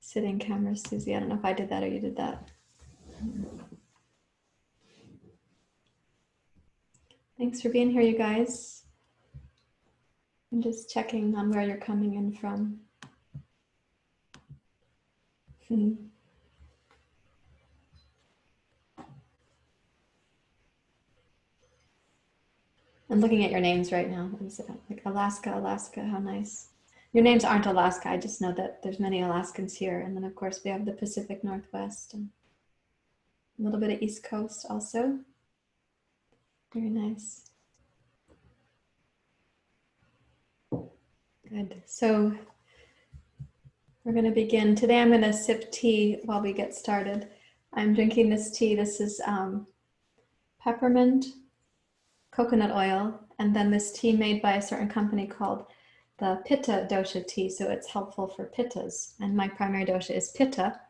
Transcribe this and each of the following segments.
Sitting camera, Susie. I don't know if I did that or you did that. Thanks for being here, you guys. I'm just checking on where you're coming in from. I'm looking at your names right now. Is it like Alaska, Alaska? How nice. Your names aren't Alaska. I just know that there's many Alaskans here. And then, of course, we have the Pacific Northwest and a little bit of East Coast also. Very nice. Good. So we're going to begin. Today I'm going to sip tea while we get started. I'm drinking this tea. This is peppermint, coconut oil, and then this tea made by a certain company called the Pitta dosha tea. So it's helpful for pittas. And my primary dosha is Pitta.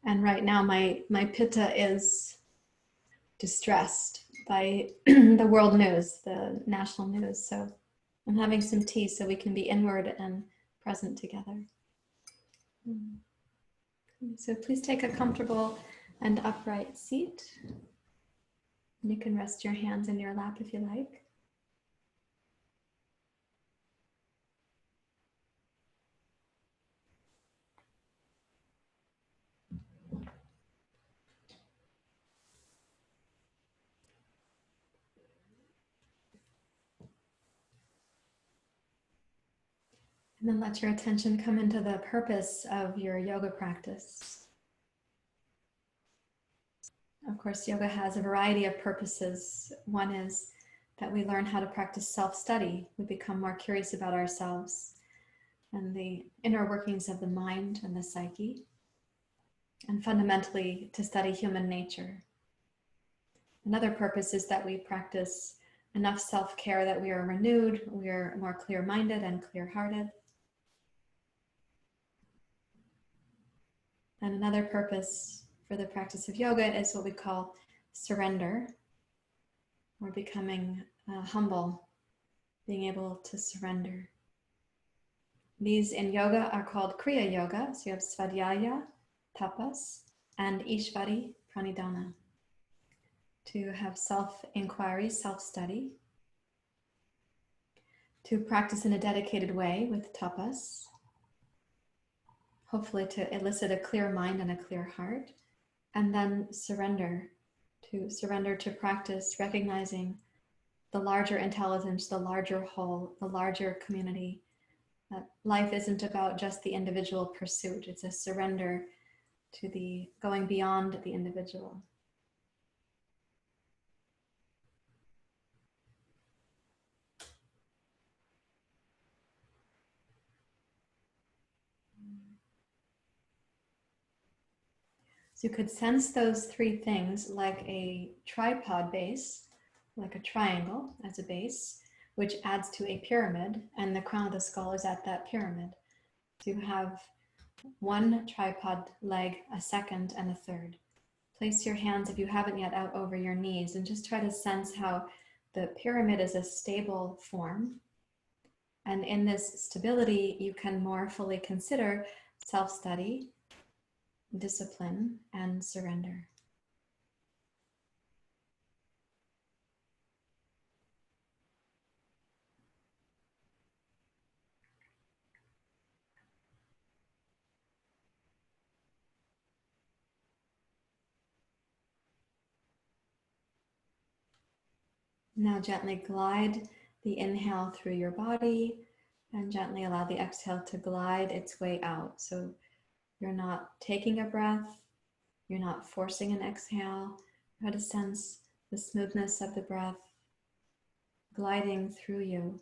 And right now my Pitta is distressed by the world news, the national news. So I'm having some tea so we can be inward and present together. So please take a comfortable and upright seat. You can rest your hands in your lap if you like. And then let your attention come into the purpose of your yoga practice. Of course, yoga has a variety of purposes. One is that we learn how to practice self-study. We become more curious about ourselves and the inner workings of the mind and the psyche, and fundamentally to study human nature. Another purpose is that we practice enough self-care that we are renewed, we are more clear-minded and clear-hearted. And another purpose for the practice of yoga is what we call surrender, or becoming humble, being able to surrender. These in yoga are called kriya yoga. So you have Svadhyaya, tapas, and Ishvari, pranidhana. To have self-inquiry, self-study. To practice in a dedicated way with tapas. Hopefully to elicit a clear mind and a clear heart. And then surrender to practice, recognizing the larger intelligence, the larger whole, the larger community. That life isn't about just the individual pursuit. It's a surrender to the going beyond the individual. So you could sense those three things like a tripod base, like a triangle as a base, which adds to a pyramid, and the crown of the skull is at that pyramid. So you have one tripod leg, a second, and a third. Place your hands, if you haven't yet, out over your knees and just try to sense how the pyramid is a stable form. And in this stability, you can more fully consider self-study, discipline, and surrender. Now gently glide the inhale through your body and gently allow the exhale to glide its way out. So you're not taking a breath, you're not forcing an exhale. Try to sense the smoothness of the breath gliding through you.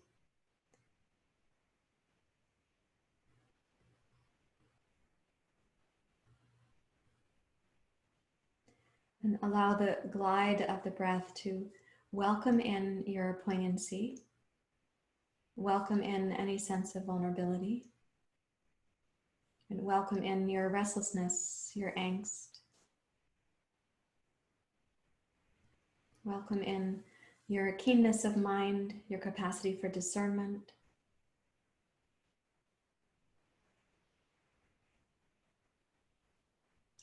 And allow the glide of the breath to welcome in your poignancy, welcome in any sense of vulnerability, and welcome in your restlessness, your angst. Welcome in your keenness of mind, your capacity for discernment.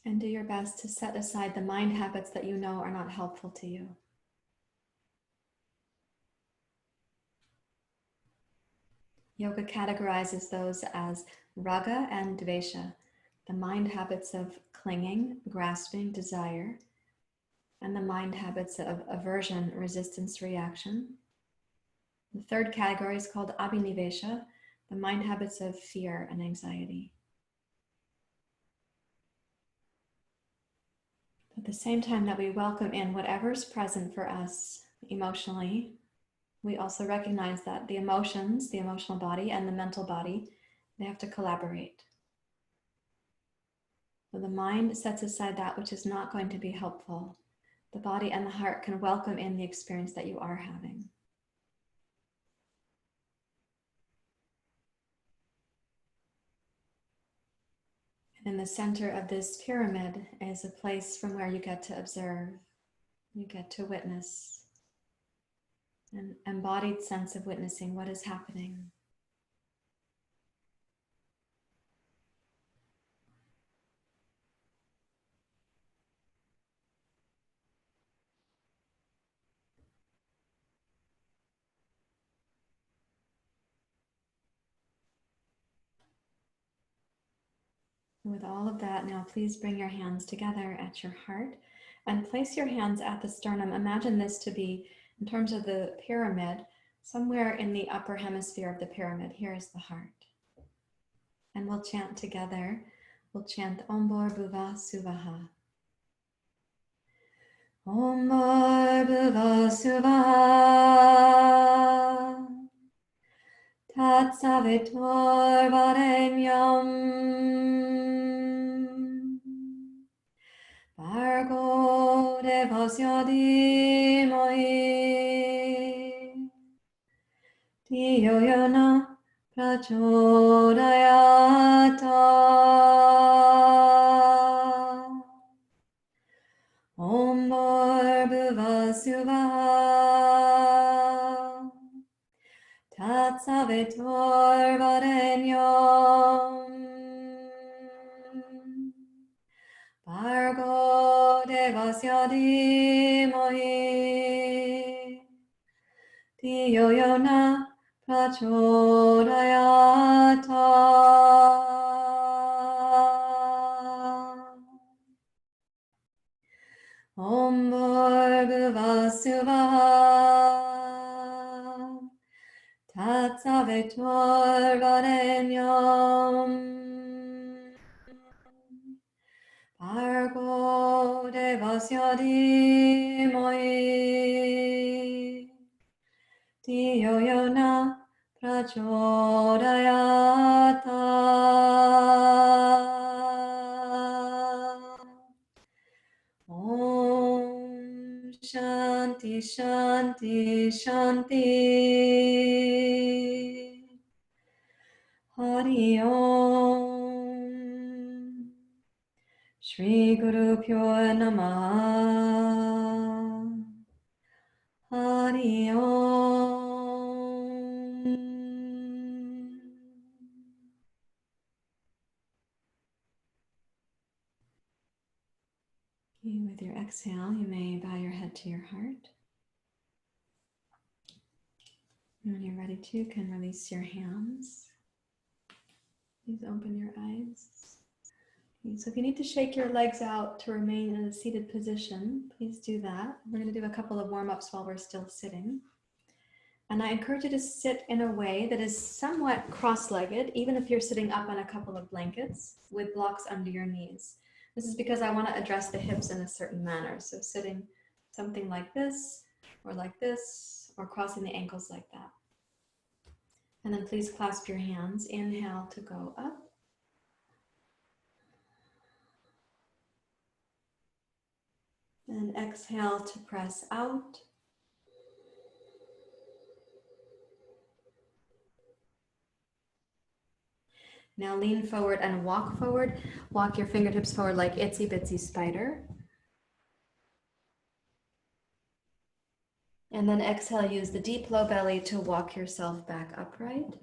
And do your best to set aside the mind habits that you know are not helpful to you. Yoga categorizes those as raga and dvesha, the mind habits of clinging, grasping, desire, and the mind habits of aversion, resistance, reaction. The third category is called abhinivesha, the mind habits of fear and anxiety. At the same time that we welcome in whatever's present for us emotionally, we also recognize that the emotions, the emotional body and the mental body, they have to collaborate. So the mind sets aside that which is not going to be helpful. The body and the heart can welcome in the experience that you are having. And in the center of this pyramid is a place from where you get to observe, you get to witness, an embodied sense of witnessing what is happening. With all of that, now please bring your hands together at your heart and place your hands at the sternum. Imagine this to be, in terms of the pyramid, somewhere in the upper hemisphere of the pyramid. Here is the heart. And we'll chant together. We'll chant Om Bhur Suvaha. Om Bhur Suvaha. Tat Savitur Varenyam. Bhargo Devasya Dhimai. Dhiyo Yona Prachodayata. Om Bhur Suvaha. Tat Savitur Varenyam. Bhargo Devasya Dhimai. Dhiyo Yona Prachodayata. Om Bhur Suvaha. Tat Savitur Varenyam. Bhargo Devasya Dhimai. Dhiyo Yona Prachodayata. Om Shanti Shanti Shanti. Hari Om. Shri Guru Pyo Namaha. Hari Om. With your exhale, you may bow your head to your heart. When you're ready to, you can release your hands. Please open your eyes. So if you need to shake your legs out to remain in a seated position, please do that. We're going to do a couple of warm-ups while we're still sitting. And I encourage you to sit in a way that is somewhat cross-legged, even if you're sitting up on a couple of blankets with blocks under your knees. This is because I want to address the hips in a certain manner. So sitting something like this, or crossing the ankles like that. And then please clasp your hands. Inhale to go up. And exhale to press out. Now lean forward and walk forward. Walk your fingertips forward like itsy bitsy spider. And then exhale, use the deep low belly to walk yourself back upright.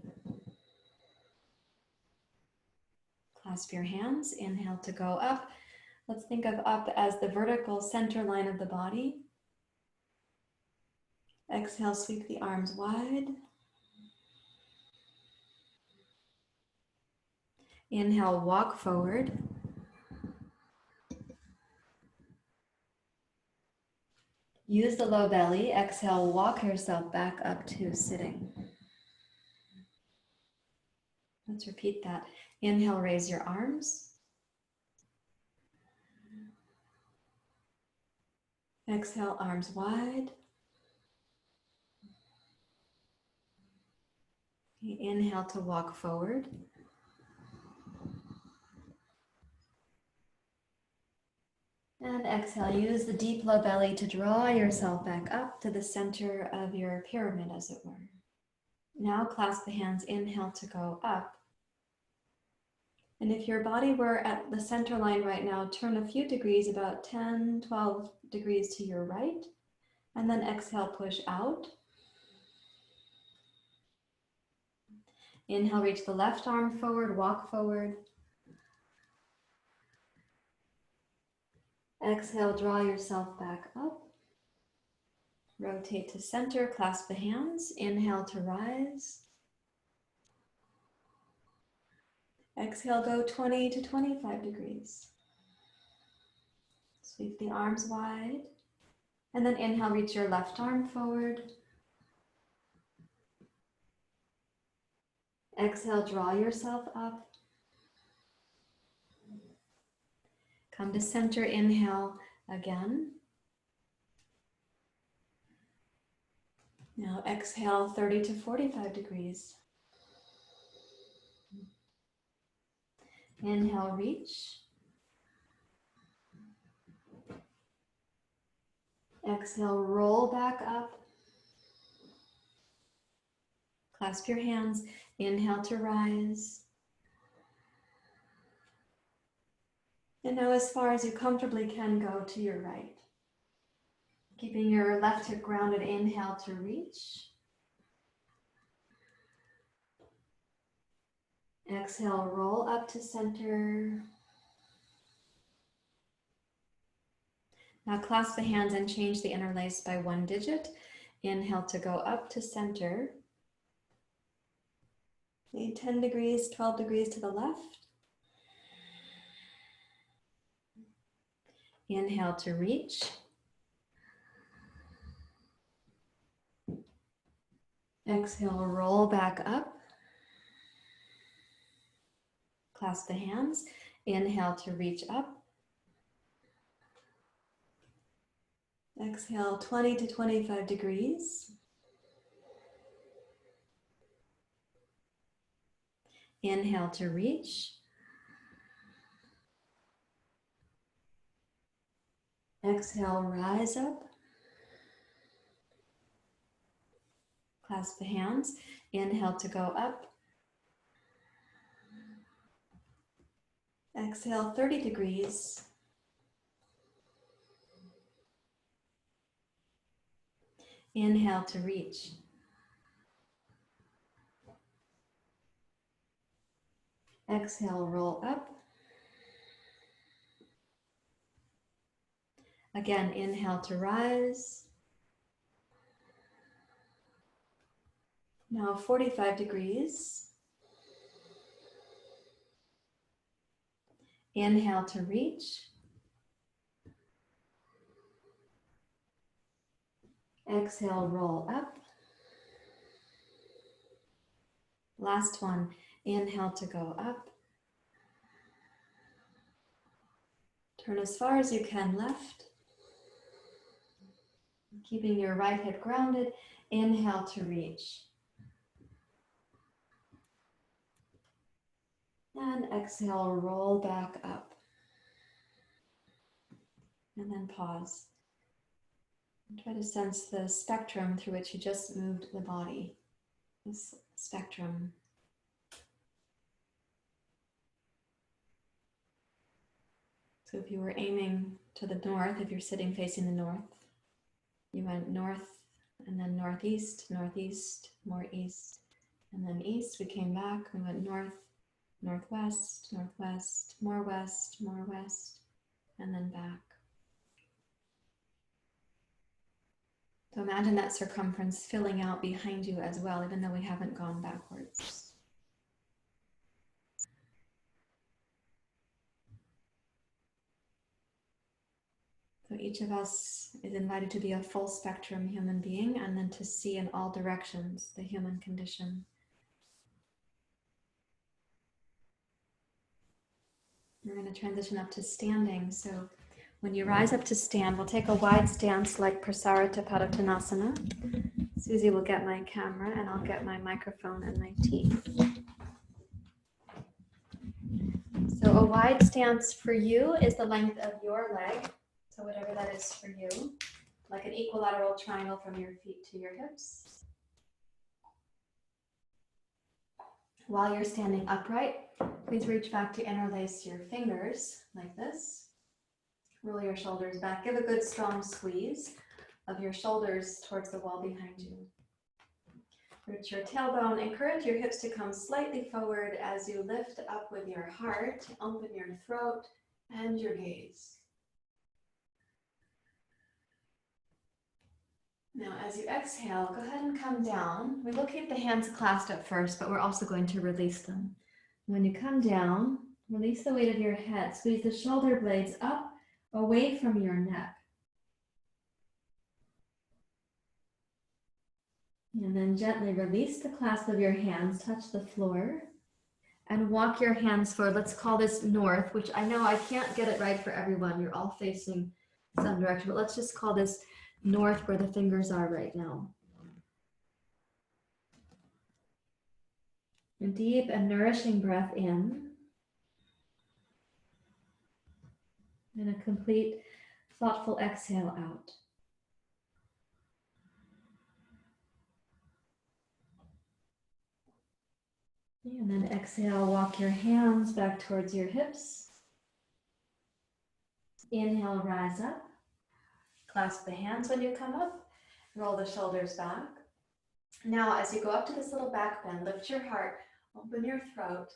Clasp your hands, inhale to go up. Let's think of up as the vertical center line of the body. Exhale, sweep the arms wide. Inhale, walk forward. Use the low belly. Exhale, walk yourself back up to sitting. Let's repeat that. Inhale, raise your arms. Exhale, arms wide. Inhale to walk forward. And exhale, use the deep low belly to draw yourself back up to the center of your pyramid, as it were. Now clasp the hands, inhale to go up. And if your body were at the center line right now, turn a few degrees, about 10, 12 degrees to your right. And then exhale, push out. Inhale, reach the left arm forward, walk forward. Exhale, draw yourself back up. Rotate to center, clasp the hands. Inhale to rise. Exhale, go 20 to 25 degrees. Sweep the arms wide. And then inhale, reach your left arm forward. Exhale, draw yourself up. Come to center, inhale again. Now exhale 30 to 45 degrees. Inhale, reach. Exhale, roll back up. Clasp your hands. Inhale to rise. And now as far as you comfortably can go to your right. Keeping your left hip grounded, inhale to reach. Exhale, roll up to center. Now clasp the hands and change the interlace by 1 digit. Inhale to go up to center. Maybe 10 degrees, 12 degrees to the left. Inhale to reach. Exhale, roll back up. Clasp the hands. Inhale to reach up. Exhale, 20 to 25 degrees. Inhale to reach. Exhale, rise up. Clasp the hands. Inhale to go up. Exhale, 30 degrees. Inhale to reach. Exhale, roll up. Again, inhale to rise. Now 45 degrees. Inhale to reach. Exhale, roll up. Last one, inhale to go up. Turn as far as you can left. Keeping your right hip grounded, inhale to reach. And exhale, roll back up. And then pause. And try to sense the spectrum through which you just moved the body. This spectrum. So if you were aiming to the north, if you're sitting facing the north, you went north and then northeast, northeast, more east, and then east. We came back, we went north, northwest, northwest, more west, and then back. So imagine that circumference filling out behind you as well, even though we haven't gone backwards. So each of us is invited to be a full spectrum human being and then to see in all directions the human condition. We're going to transition up to standing. So when you rise up to stand, we'll take a wide stance like Baddha Konasana. Susie will get my camera and I'll get my microphone and my tea. So a wide stance for you is the length of your leg. So whatever that is for you, like an equilateral triangle from your feet to your hips. While you're standing upright, please reach back to interlace your fingers like this. Roll your shoulders back. Give a good strong squeeze of your shoulders towards the wall behind you. Root your tailbone. Encourage your hips to come slightly forward as you lift up with your heart. Open your throat and your gaze. Now, as you exhale, go ahead and come down. We will keep the hands clasped at first, but we're also going to release them. When you come down, release the weight of your head. Squeeze the shoulder blades up away from your neck. And then gently release the clasp of your hands, touch the floor, and walk your hands forward. Let's call this north, which I know I can't get it right for everyone. You're all facing some direction, but let's just call this north where the fingers are right now. A deep and nourishing breath in. And a complete, thoughtful exhale out. And then exhale, walk your hands back towards your hips. Inhale, rise up. Clasp the hands when you come up. Roll the shoulders back. Now, as you go up to this little back bend, lift your heart, open your throat.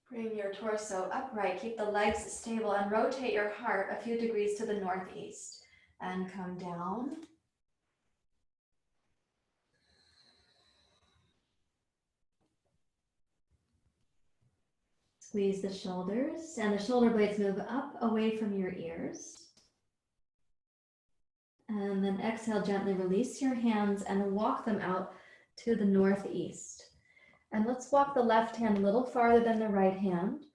Bring your torso upright, keep the legs stable, and rotate your heart a few degrees to the northeast. And come down. Squeeze the shoulders, and the shoulder blades move up away from your ears. And then exhale, gently release your hands and walk them out to the northeast. And let's walk the left hand a little farther than the right hand.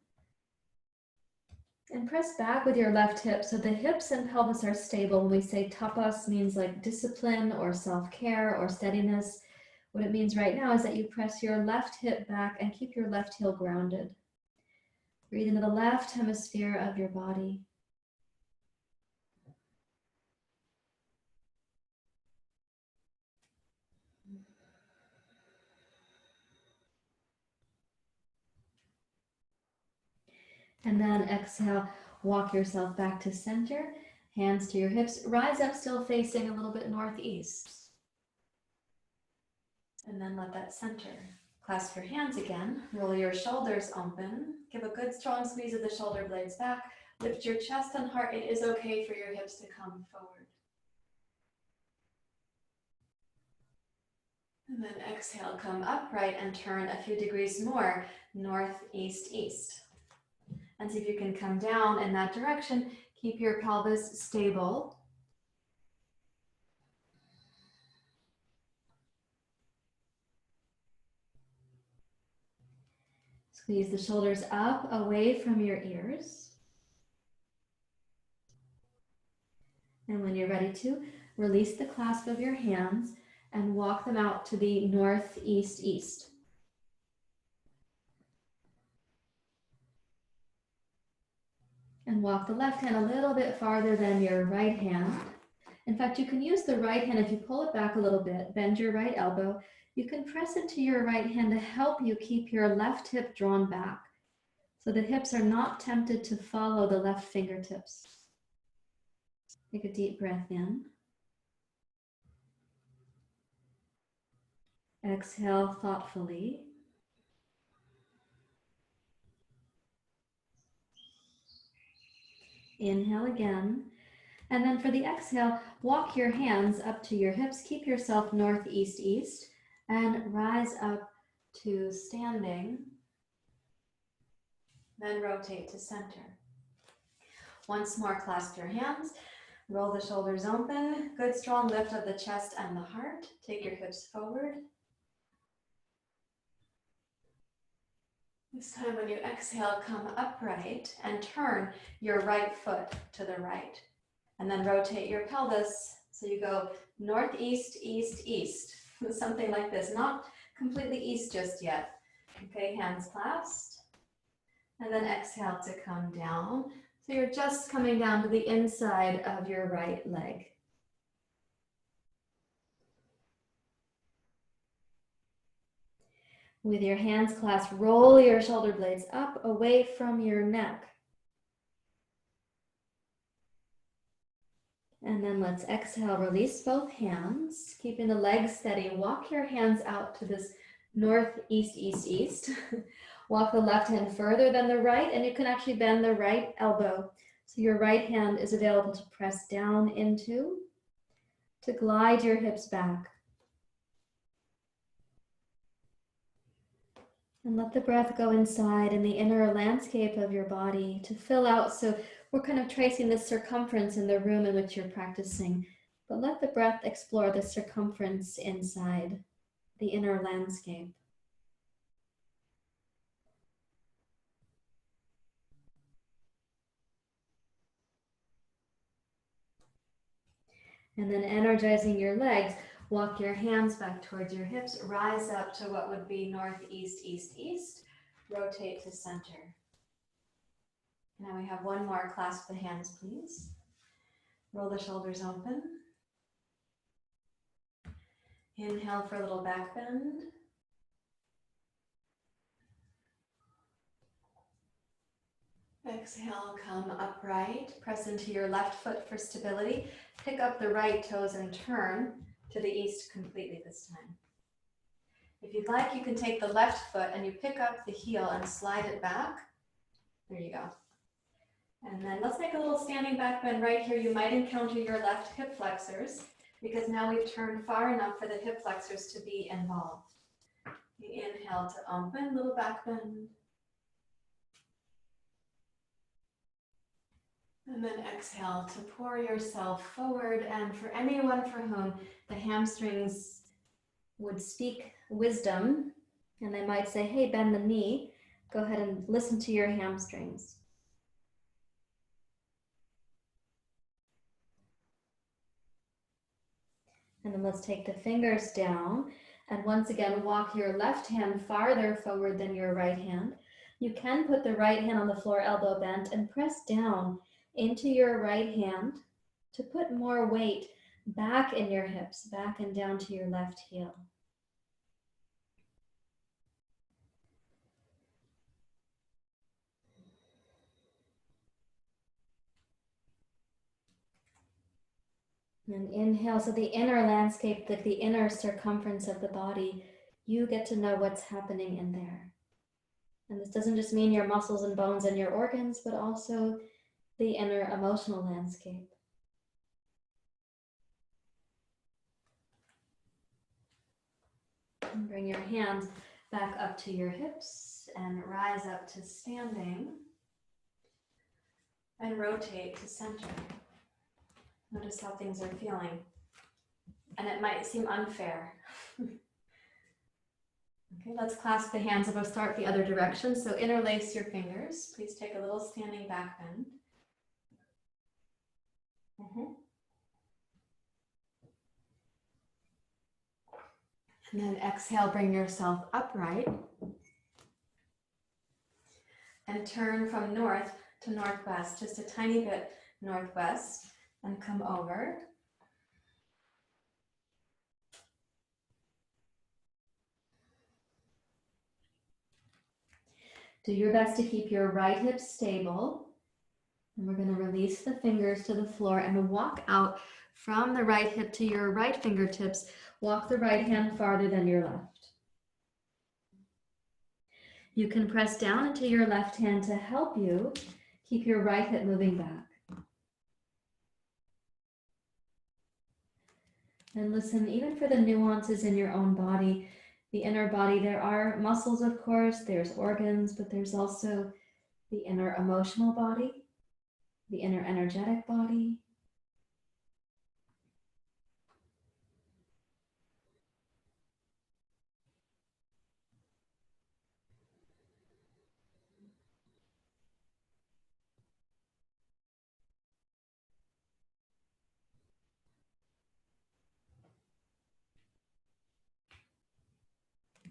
And press back with your left hip so the hips and pelvis are stable. When we say tapas, means like discipline or self-care or steadiness. What it means right now is that you press your left hip back and keep your left heel grounded. Breathe into the left hemisphere of your body. And then exhale, walk yourself back to center, hands to your hips, rise up still facing a little bit northeast. And then let that center. Clasp your hands again, roll your shoulders open, give a good strong squeeze of the shoulder blades back, lift your chest and heart. It is okay for your hips to come forward. And then exhale, come upright and turn a few degrees more, north, east, east. And see if you can come down in that direction. Keep your pelvis stable. Squeeze the shoulders up away from your ears. And when you're ready to, release the clasp of your hands and walk them out to the north, east, east. And walk the left hand a little bit farther than your right hand. In fact, you can use the right hand. If you pull it back a little bit, bend your right elbow, you can press it to your right hand to help you keep your left hip drawn back so the hips are not tempted to follow the left fingertips. Take a deep breath in. Exhale thoughtfully. Inhale again. And then for the exhale, walk your hands up to your hips. Keep yourself northeast, east, and rise up to standing. Then rotate to center. Once more, clasp your hands. Roll the shoulders open. Good strong lift of the chest and the heart. Take your hips forward. This time when you exhale, come upright and turn your right foot to the right. And then rotate your pelvis so you go northeast, east, east. Something like this, not completely east just yet. Okay, hands clasped. And then exhale to come down. So you're just coming down to the inside of your right leg. With your hands clasped, roll your shoulder blades up away from your neck. And then let's exhale, release both hands, keeping the legs steady. Walk your hands out to this north, east, east, east. Walk the left hand further than the right, and you can actually bend the right elbow. So your right hand is available to press down into, to glide your hips back. And let the breath go inside in the inner landscape of your body to fill out. So we're kind of tracing the circumference in the room in which you're practicing, but let the breath explore the circumference inside the inner landscape. And then energizing your legs, walk your hands back towards your hips, rise up to what would be northeast, east, east, rotate to center. Now we have one more, clasp the hands, please. Roll the shoulders open. Inhale for a little back bend. Exhale, come upright. Press into your left foot for stability. Pick up the right toes and turn to the east completely this time. If you'd like, you can take the left foot and you pick up the heel and slide it back. There you go. And then let's make a little standing back bend right here. You might encounter your left hip flexors because now we've turned far enough for the hip flexors to be involved. You inhale to open, little back bend. And then exhale to pour yourself forward. And for anyone for whom the hamstrings would speak wisdom, and they might say, hey, bend the knee, go ahead and listen to your hamstrings. And then let's take the fingers down. And once again, walk your left hand farther forward than your right hand. You can put the right hand on the floor, elbow bent, and press down into your right hand to put more weight back in your hips, back and down to your left heel. And inhale, so the inner landscape, like the inner circumference of the body, you get to know what's happening in there. And this doesn't just mean your muscles and bones and your organs, but also the inner emotional landscape. And bring your hands back up to your hips and rise up to standing and rotate to center. Notice how things are feeling. And it might seem unfair. Okay, let's clasp the hands and we'll start the other direction. So interlace your fingers. Please take a little standing back bend. And then exhale, bring yourself upright. And turn from north to northwest, just a tiny bit northwest, and come over. Do your best to keep your right hip stable. And we're going to release the fingers to the floor and walk out from the right hip to your right fingertips. Walk the right hand farther than your left. You can press down into your left hand to help you keep your right hip moving back. And listen, even for the nuances in your own body, the inner body, there are muscles, of course, there's organs, but there's also the inner emotional body, the inner energetic body.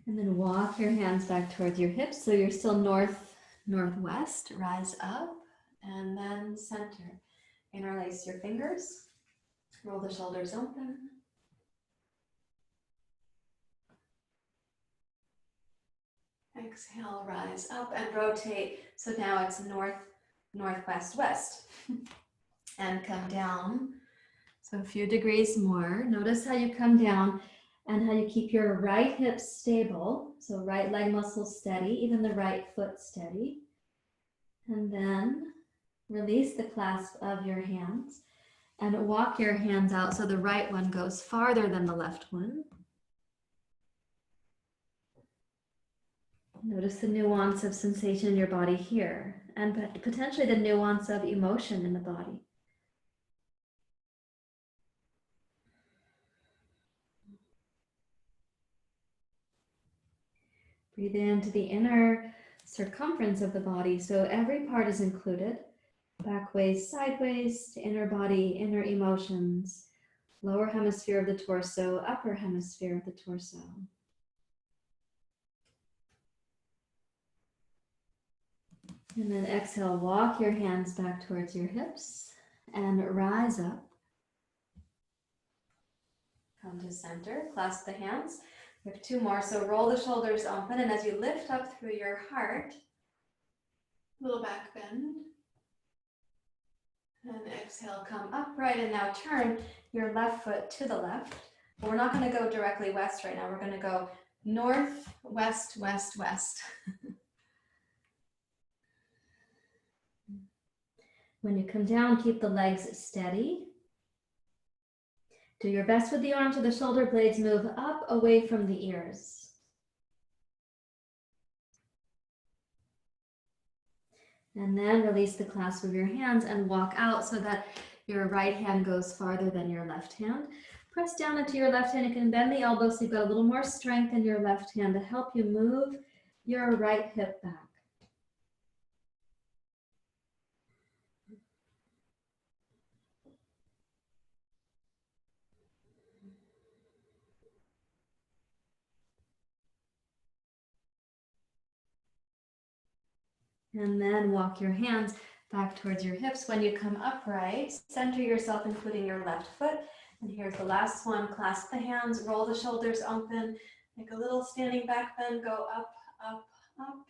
And then walk your hands back towards your hips. So you're still northwest, rise up, and then center. Interlace your fingers, roll the shoulders open. Exhale, rise up and rotate. So now it's north, northwest, west. And come down. So a few degrees more. Notice how you come down and how you keep your right hip stable. So right leg muscle steady, even the right foot steady. And then release the clasp of your hands and walk your hands out so the right one goes farther than the left one. Notice the nuance of sensation in your body here, and potentially the nuance of emotion in the body. Breathe into the inner circumference of the body, so every part is included. Back waist, sideways, inner body, inner emotions, lower hemisphere of the torso, upper hemisphere of the torso. And then exhale, walk your hands back towards your hips and rise up. Come to center, clasp the hands. We have two more, so roll the shoulders open, and as you lift up through your heart, little back bend. And exhale, come upright, and now turn your left foot to the left. But we're not going to go directly west right now. We're going to go north, west, west, west. When you come down, keep the legs steady. Do your best with the arms, so the shoulder blades move up away from the ears. And then release the clasp of your hands and walk out so that your right hand goes farther than your left hand. Press down into your left hand. You can bend the elbow so you've got a little more strength in your left hand to help you move your right hip back. And then walk your hands back towards your hips. When you come upright, center yourself, including your left foot. And here's the last one. Clasp the hands, roll the shoulders open, make a little standing back bend, go up, up, up.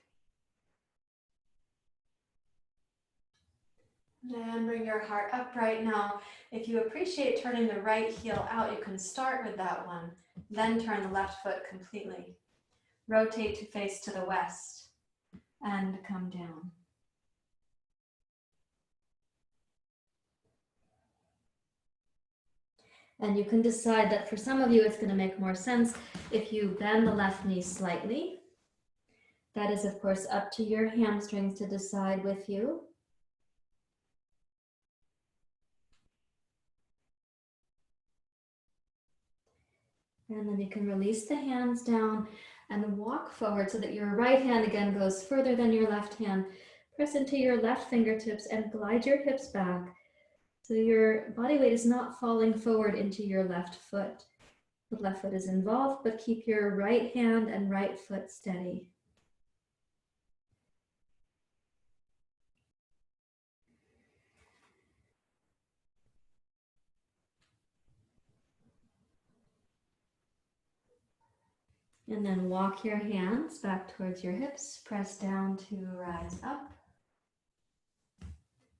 And bring your heart upright. Now, if you appreciate turning the right heel out, you can start with that one, then turn the left foot completely. Rotate to face to the west and come down. And you can decide that for some of you, it's going to make more sense if you bend the left knee slightly. That is, of course, up to your hamstrings to decide with you. And then you can release the hands down and walk forward so that your right hand again goes further than your left hand. Press into your left fingertips and glide your hips back so your body weight is not falling forward into your left foot. The left foot is involved, but keep your right hand and right foot steady. And then walk your hands back towards your hips, press down to rise up.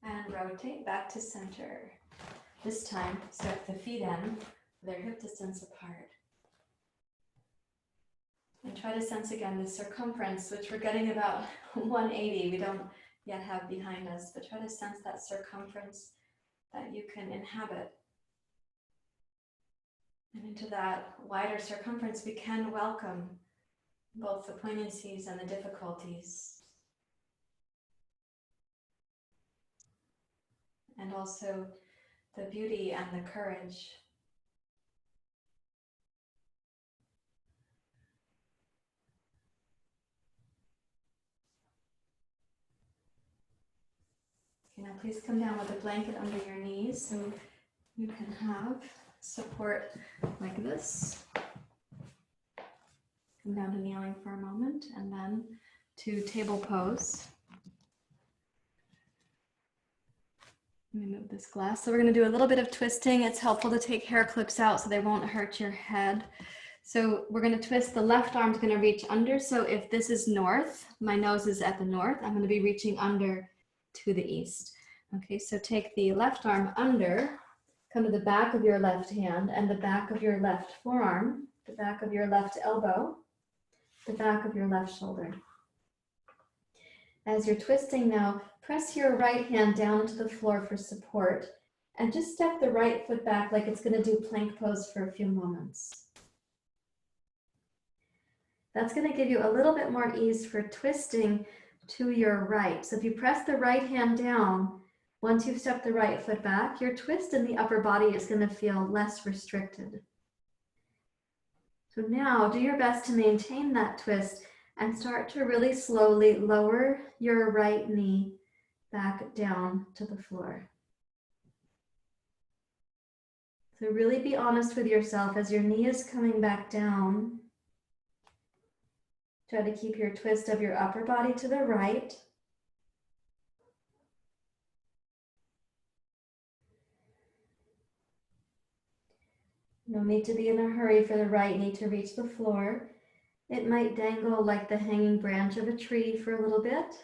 And rotate back to center. This time, step the feet in, they're hip distance apart. And try to sense again the circumference, which we're getting about 180. We don't yet have behind us, but try to sense that circumference that you can inhabit. And into that wider circumference, we can welcome both the poignancies and the difficulties. And also the beauty and the courage. Okay, now please come down with a blanket under your knees so you can have support like this. Come down to kneeling for a moment and then to table pose. Let me move this glass. So we're going to do a little bit of twisting. It's helpful to take hair clips out so they won't hurt your head. So we're going to twist. The left arm's going to reach under. So if this is north, my nose is at the north, I'm going to be reaching under to the east. Okay, so take the left arm under, come to the back of your left hand and the back of your left forearm, the back of your left elbow, the back of your left shoulder. As you're twisting now, press your right hand down into the floor for support and just step the right foot back like it's going to do plank pose for a few moments. That's going to give you a little bit more ease for twisting to your right. So if you press the right hand down, once you've stepped the right foot back, your twist in the upper body is going to feel less restricted. So now do your best to maintain that twist and start to really slowly lower your right knee back down to the floor. So really be honest with yourself as your knee is coming back down. Try to keep your twist of your upper body to the right. No need to be in a hurry for the right knee to reach the floor. It might dangle like the hanging branch of a tree for a little bit.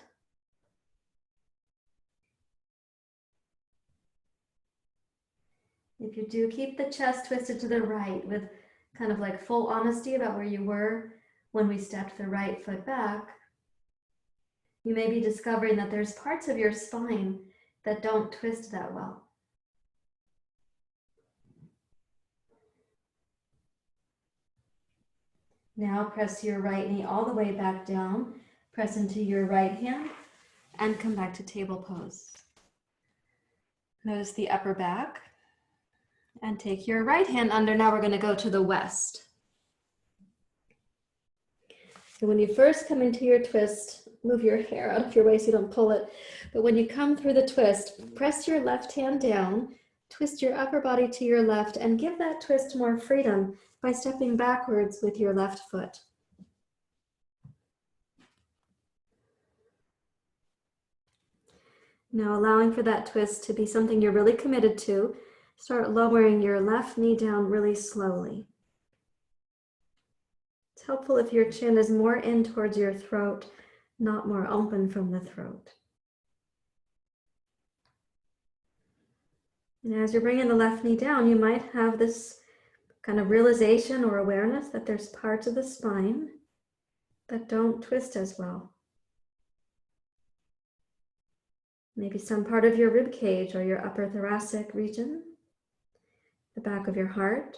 If you do, keep the chest twisted to the right with kind of like full honesty about where you were when we stepped the right foot back. You may be discovering that there's parts of your spine that don't twist that well. Now press your right knee all the way back down, press into your right hand, and come back to table pose. Notice the upper back, and take your right hand under. Now we're going to go to the west. So when you first come into your twist, move your hair out of your way so you don't pull it. But when you come through the twist, press your left hand down, twist your upper body to your left, and give that twist more freedom by stepping backwards with your left foot. Now allowing for that twist to be something you're really committed to, start lowering your left knee down really slowly. It's helpful if your chin is more in towards your throat, not more open from the throat. And as you're bringing the left knee down, you might have this kind of realization or awareness that there's parts of the spine that don't twist as well. Maybe some part of your rib cage or your upper thoracic region, the back of your heart,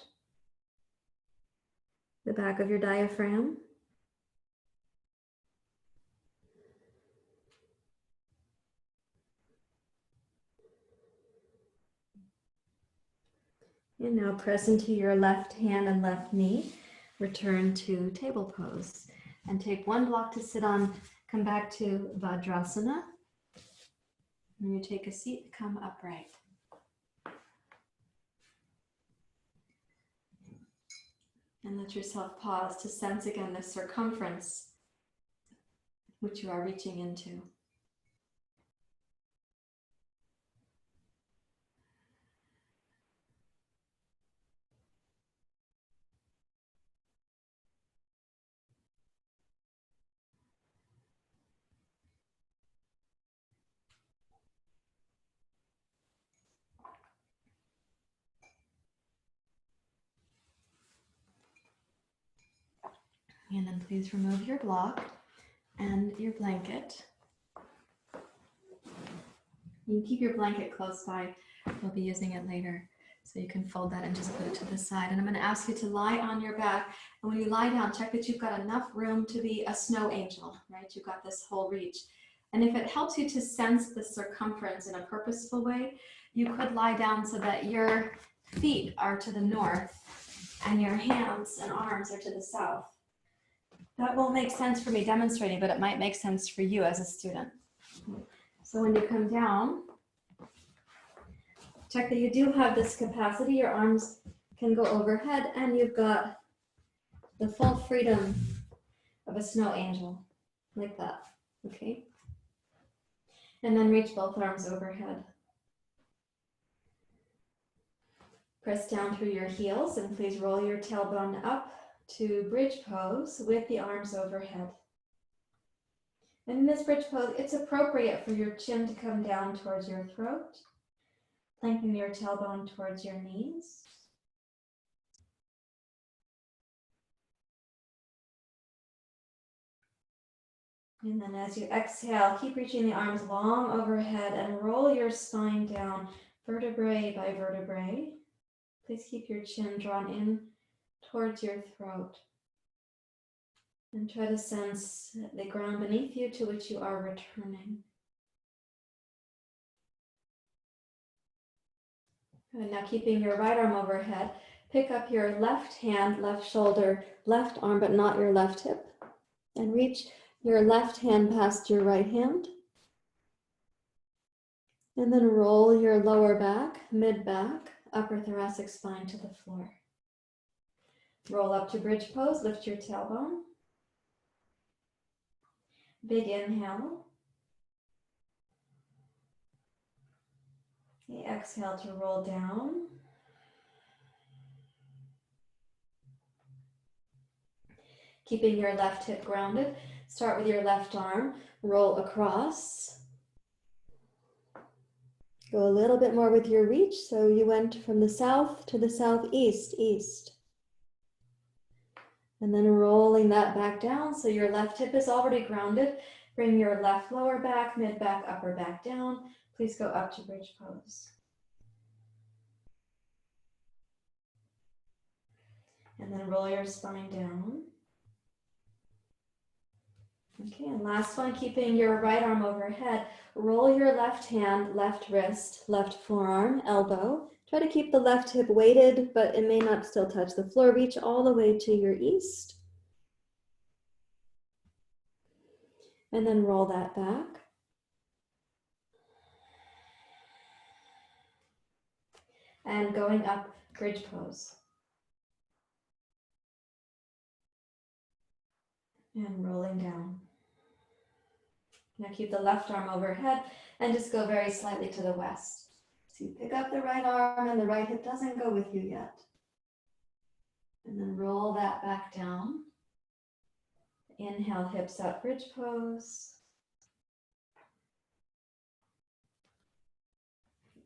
the back of your diaphragm. And now press into your left hand and left knee. Return to table pose. And take one block to sit on. Come back to Vajrasana. When you take a seat, come upright. And let yourself pause to sense again the circumference which you are reaching into. And then please remove your block and your blanket. You can keep your blanket close by. We'll be using it later. So you can fold that and just put it to the side. And I'm going to ask you to lie on your back. And when you lie down, check that you've got enough room to be a snow angel, right? You've got this whole reach. And if it helps you to sense the circumference in a purposeful way, you could lie down so that your feet are to the north and your hands and arms are to the south. That won't make sense for me demonstrating, but it might make sense for you as a student. So when you come down, check that you do have this capacity. Your arms can go overhead and you've got the full freedom of a snow angel, like that, okay? And then reach both arms overhead. Press down through your heels and please roll your tailbone up to bridge pose with the arms overhead. And in this bridge pose, it's appropriate for your chin to come down towards your throat. Lengthen your tailbone towards your knees. And then as you exhale, keep reaching the arms long overhead and roll your spine down vertebrae by vertebrae. Please keep your chin drawn in towards your throat. And try to sense the ground beneath you to which you are returning. And now keeping your right arm overhead, pick up your left hand, left shoulder, left arm, but not your left hip. And reach your left hand past your right hand. And then roll your lower back, mid back, upper thoracic spine to the floor. Roll up to bridge pose, lift your tailbone. Big inhale. Okay, exhale to roll down. Keeping your left hip grounded, start with your left arm, roll across. Go a little bit more with your reach, so you went from the south to the southeast, east. And then rolling that back down, so your left hip is already grounded. Bring your left lower back, mid back, upper back down. Please go up to bridge pose. And then roll your spine down. Okay, and last one, keeping your right arm overhead. Roll your left hand, left wrist, left forearm, elbow. Try to keep the left hip weighted, but it may not still touch the floor. Reach all the way to your east. And then roll that back. And going up, bridge pose. And rolling down. Now keep the left arm overhead and just go very slightly to the west. So you pick up the right arm and the right hip doesn't go with you yet. And then roll that back down. Inhale, hips up, bridge pose.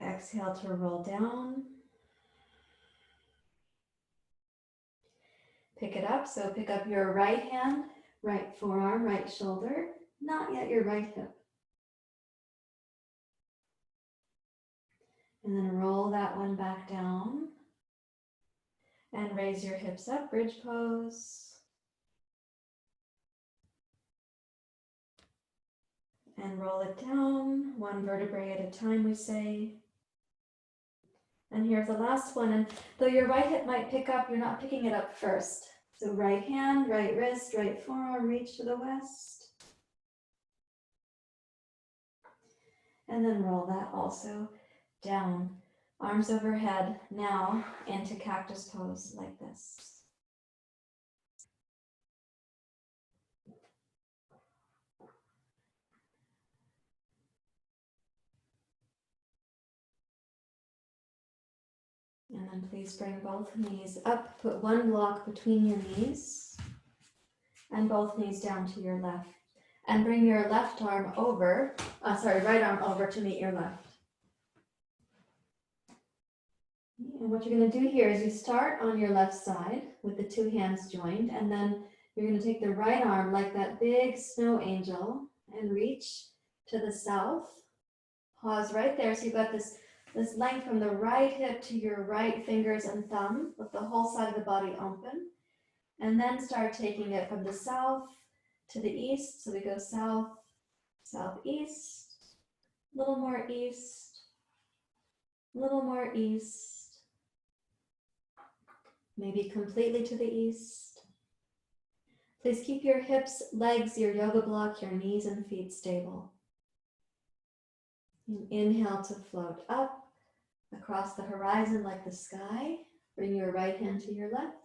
Exhale to roll down. Pick it up, so pick up your right hand, right forearm, right shoulder, not yet your right hip. And then roll that one back down. And raise your hips up, bridge pose. And roll it down, one vertebrae at a time, we say. And here's the last one. And though your right hip might pick up, you're not picking it up first. So right hand, right wrist, right forearm, reach to the west. And then roll that also down. Arms overhead, now into cactus pose like this. And then please bring both knees up, put one block between your knees, and both knees down to your left. And bring your left arm over, right arm over to meet your left. And what you're going to do here is you start on your left side with the two hands joined, and then you're going to take the right arm like that big snow angel and reach to the south. Pause right there. So you've got this this length from the right hip to your right fingers and thumb, with the whole side of the body open. And then start taking it from the south to the east. So we go south, southeast, a little more east, a little more east, maybe completely to the east. Please keep your hips, legs, your yoga block, your knees and feet stable. And inhale to float up across the horizon like the sky. Bring your right hand to your left.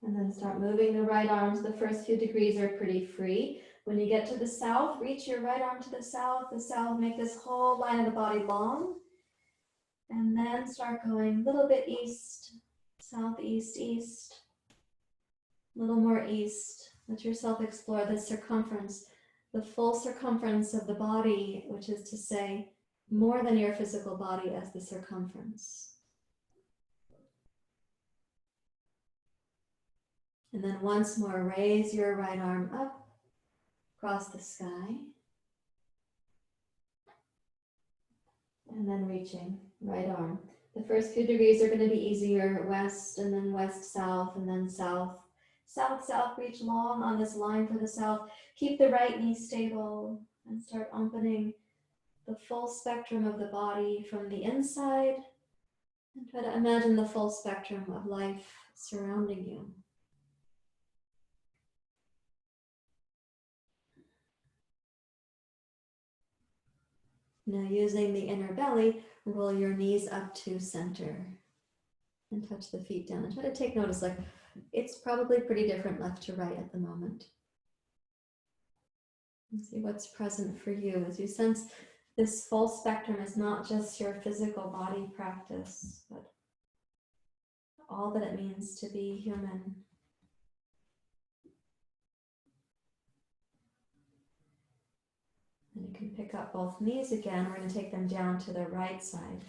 And then start moving the right arms. The first few degrees are pretty free. When you get to the south, reach your right arm to the south, make this whole line of the body long. And then start going a little bit east, southeast, east, a little more east. Let yourself explore the circumference, the full circumference of the body, which is to say, more than your physical body as the circumference. And then once more, raise your right arm up across the sky. And then reaching, right arm. The first few degrees are going to be easier, west and then west, south, and then south. South, south, reach long on this line for the south. Keep the right knee stable and start opening the full spectrum of the body from the inside. And try to imagine the full spectrum of life surrounding you. Now using the inner belly, roll your knees up to center and touch the feet down. And try to take notice, like it's probably pretty different left to right at the moment. And see what's present for you as you sense this full spectrum is not just your physical body practice, but all that it means to be human. And you can pick up both knees again. We're going to take them down to the right side.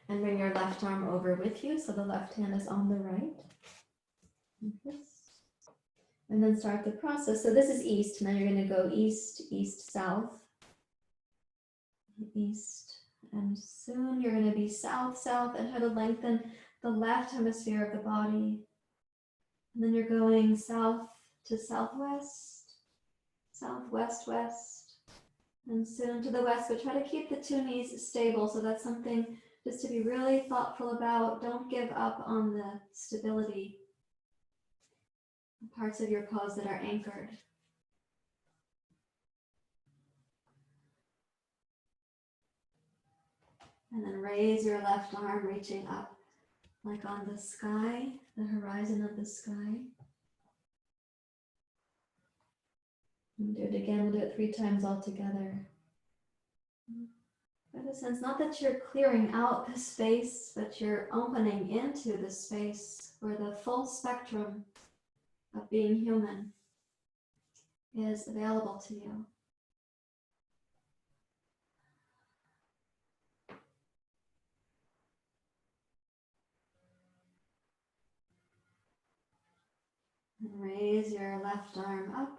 And bring your left arm over with you, so the left hand is on the right. Like this. And then start the process. So this is east. Now you're going to go east, east, south. East. And soon you're going to be south, south, and try to lengthen the left hemisphere of the body. And then you're going south to southwest. Southwest, west, and soon to the west, but try to keep the two knees stable. So that's something just to be really thoughtful about. Don't give up on the stability, parts of your pose that are anchored. And then raise your left arm, reaching up like on the sky, the horizon of the sky. And do it again, we'll do it 3 times all together. Get a sense, not that you're clearing out the space, but you're opening into the space where the full spectrum of being human is available to you. And raise your left arm up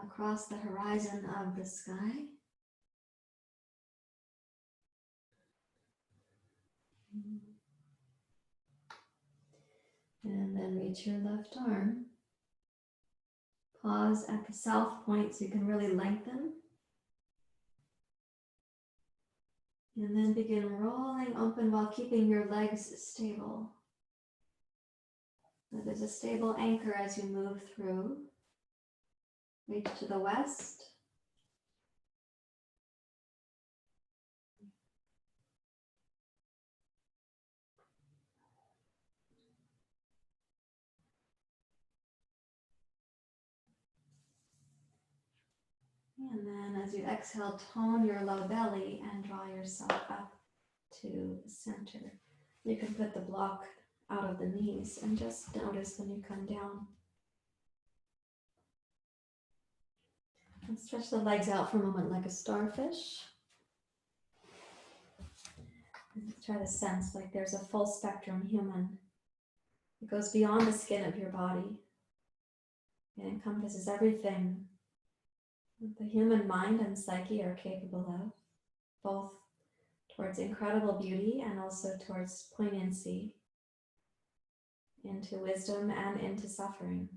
across the horizon of the sky. And then reach your left arm. Pause at the south point so you can really lengthen. And then begin rolling open while keeping your legs stable. So there's a stable anchor as you move through. Reach to the west. And then as you exhale, tone your low belly and draw yourself up to the center. You can put the block out of the knees and just notice when you come down. And stretch the legs out for a moment like a starfish. And try to sense like there's a full spectrum human. It goes beyond the skin of your body. It encompasses everything what the human mind and psyche are capable of, both towards incredible beauty and also towards poignancy, into wisdom and into suffering.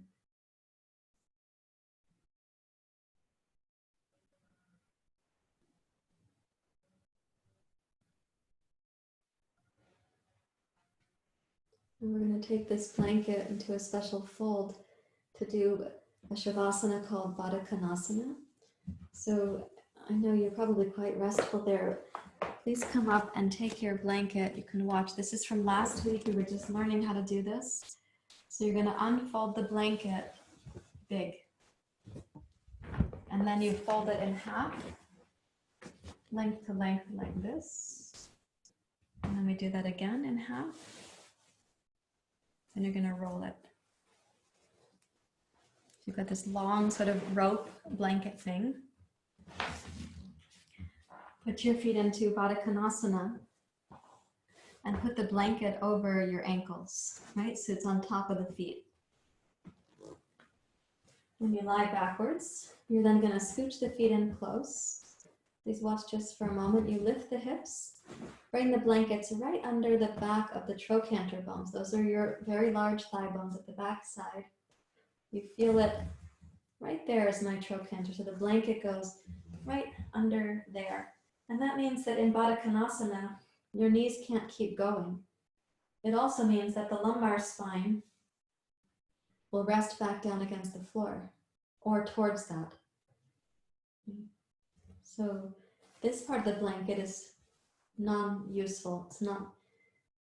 And we're going to take this blanket into a special fold to do a shavasana called Baddha Konasana. So I know you're probably quite restful there. Please come up and take your blanket. You can watch. This is from last week. We were just learning how to do this. So you're going to unfold the blanket big. And then you fold it in half, length to length like this. And then we do that again in half. Then you're going to roll it. So you've got this long sort of rope blanket thing. Put your feet into Baddha Konasana and put the blanket over your ankles, right? So it's on top of the feet. When you lie backwards, you're then going to scooch the feet in close. Please watch just for a moment. You lift the hips, bring the blankets right under the back of the trochanter bones. Those are your very large thigh bones at the back side. You feel it right there is my trochanter. So the blanket goes right under there. And that means that in Baddha Konasana, your knees can't keep going. It also means that the lumbar spine will rest back down against the floor or towards that. So this part of the blanket is non-useful.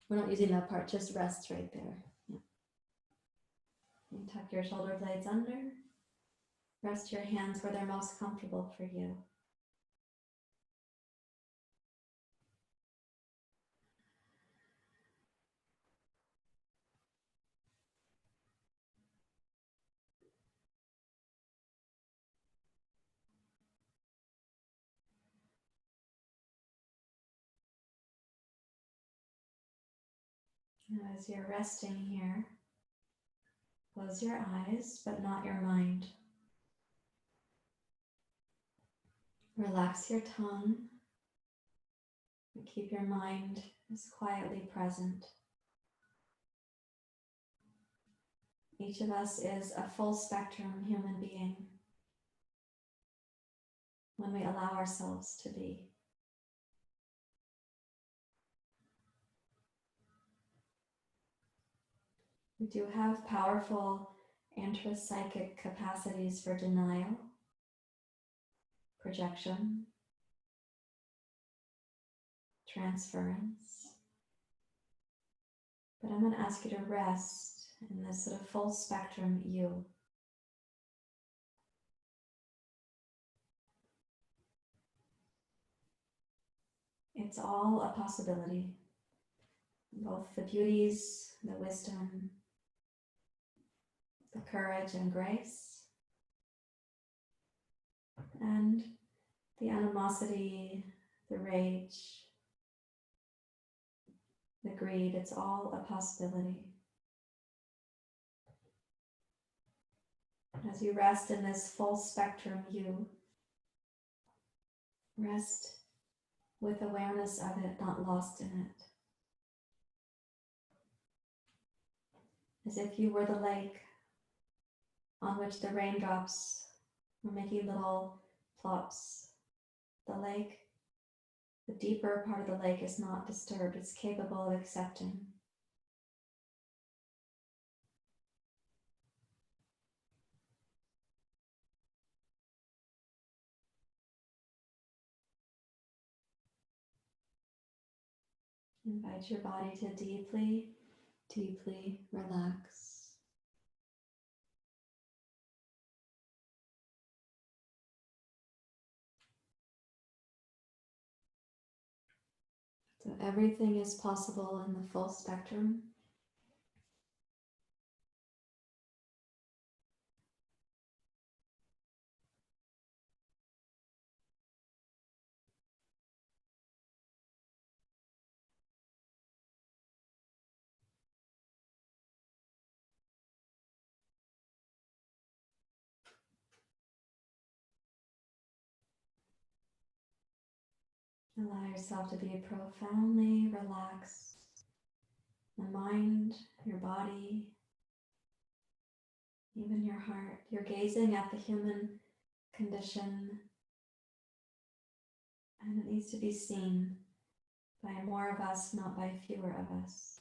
We're not using that part, just rests right there. Yeah. And tuck your shoulder blades under. Rest your hands where they're most comfortable for you. Now, as you're resting here, close your eyes, but not your mind. Relax your tongue, and keep your mind as quietly present. Each of us is a full spectrum human being when we allow ourselves to be. We do have powerful intrapsychic capacities for denial, projection, transference. But I'm going to ask you to rest in this sort of full spectrum you. It's all a possibility. Both the beauties, the wisdom, the courage and grace, and the animosity, the rage, the greed. It's all a possibility. As you rest in this full spectrum you, rest with awareness of it, not lost in it. As if you were the lake on which the raindrops were making little plops. The lake, the deeper part of the lake is not disturbed, it's capable of accepting. Invite your body to deeply, deeply relax. So everything is possible in the full spectrum. Allow yourself to be profoundly relaxed. The mind, your body, even your heart. You're gazing at the human condition, and it needs to be seen by more of us, not by fewer of us.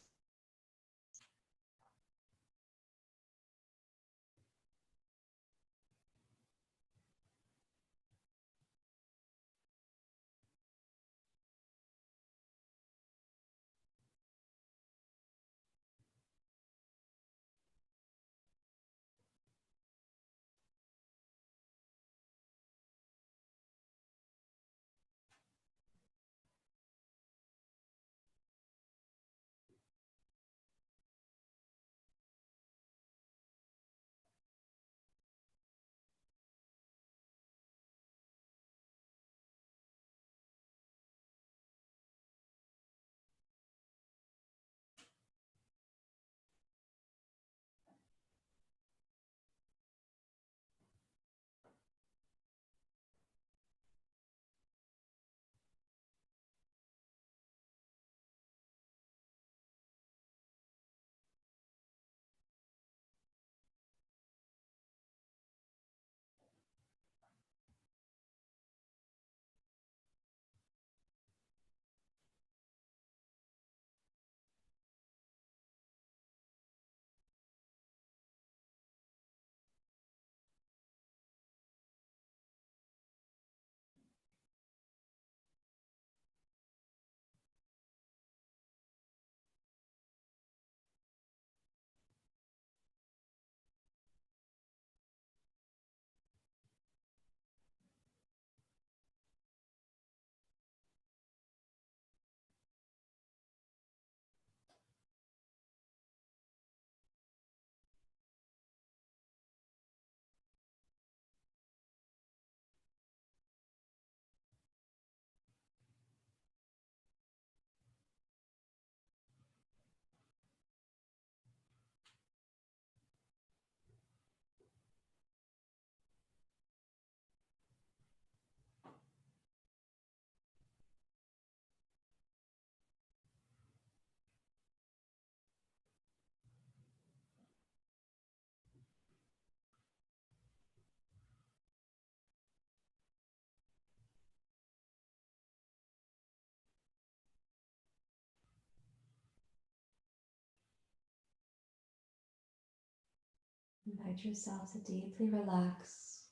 Invite yourself to deeply relax,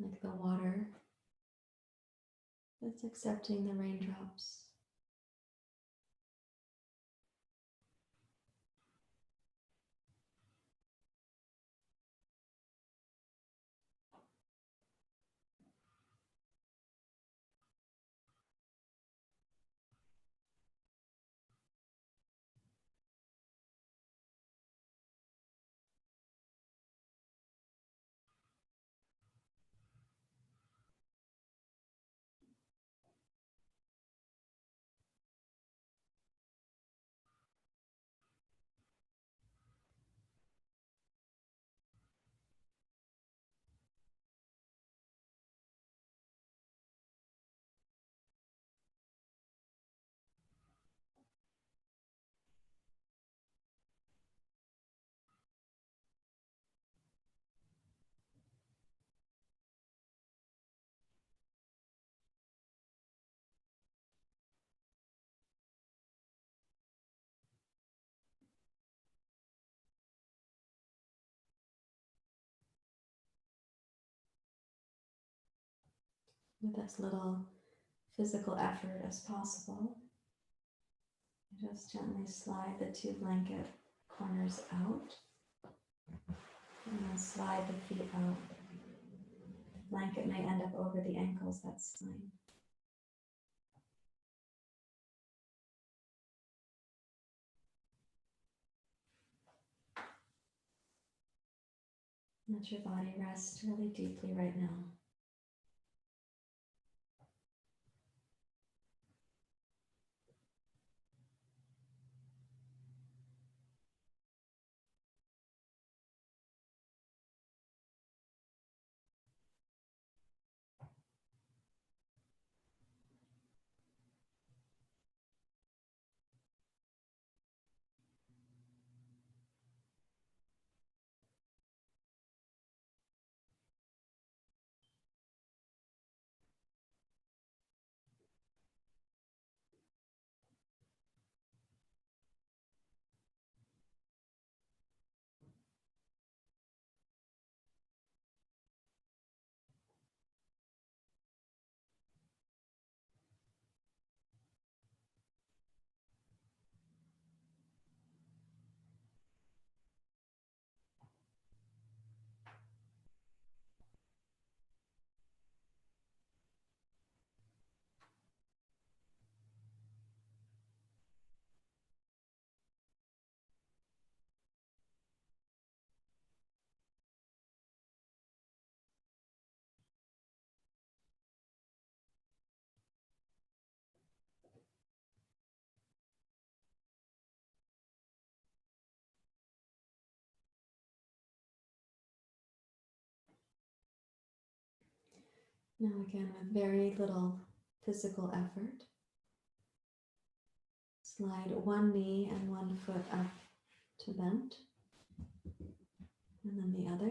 like the water that's accepting the raindrops. With as little physical effort as possible, just gently slide the two blanket corners out, and then slide the feet out. The blanket may end up over the ankles, that's fine. Let your body rest really deeply right now. Now again, with very little physical effort, slide one knee and one foot up to bent, and then the other.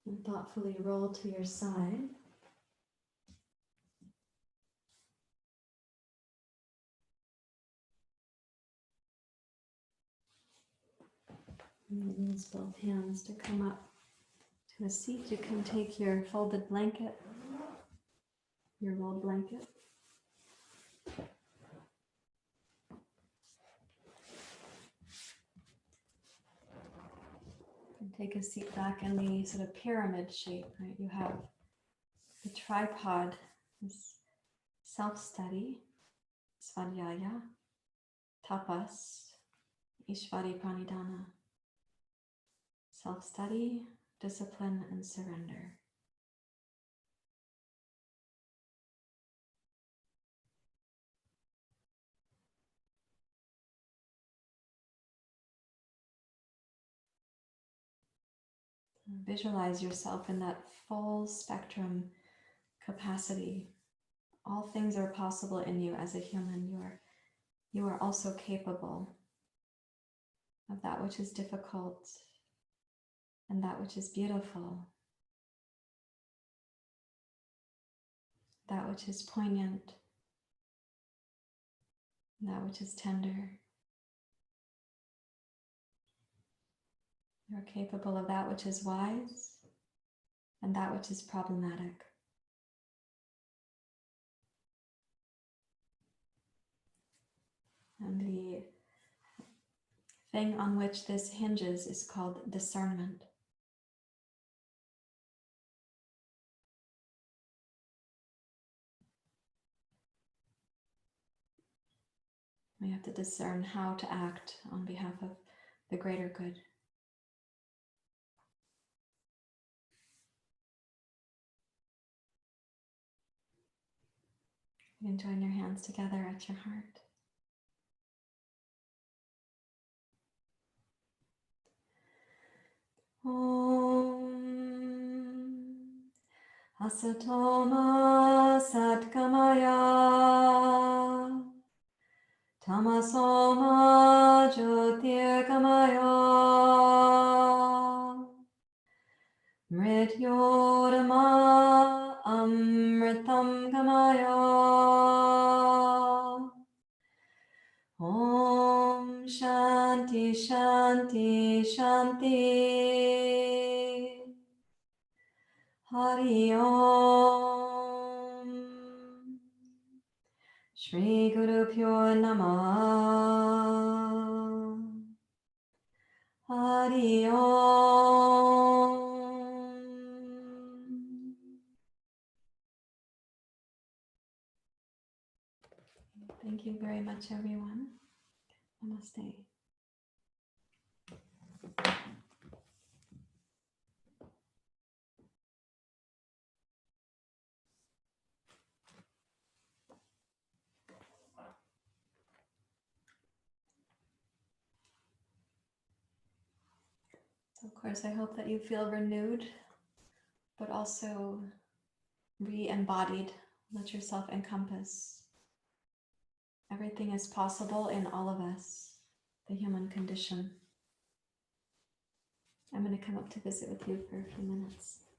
And thoughtfully roll to your side. And use both hands to come up to a seat. You can take your folded blanket, your rolled blanket. And take a seat back in the sort of pyramid shape, right? You have the tripod, this self-study, Svadhyaya, tapas, Ishvari pranidhana. Self-study, discipline, and surrender. Visualize yourself in that full spectrum capacity. All things are possible in you as a human. You are also capable of that which is difficult and that which is beautiful, that which is poignant, that which is tender. You are capable of that which is wise and that which is problematic. And the thing on which this hinges is called discernment. We have to discern how to act on behalf of the greater good. You can join your hands together at your heart. Om Asatoma Satkamaya Tamasoma Jyotirgamaya Mrityorama Amritam Gamaya Om Shanti Shanti Shanti Hari Om Shri Guru Pyo Namah Hari Om. Thank you very much, everyone. Namaste. So of course, I hope that you feel renewed, but also re-embodied. Let yourself encompass. Everything is possible in all of us, the human condition. I'm going to come up to visit with you for a few minutes.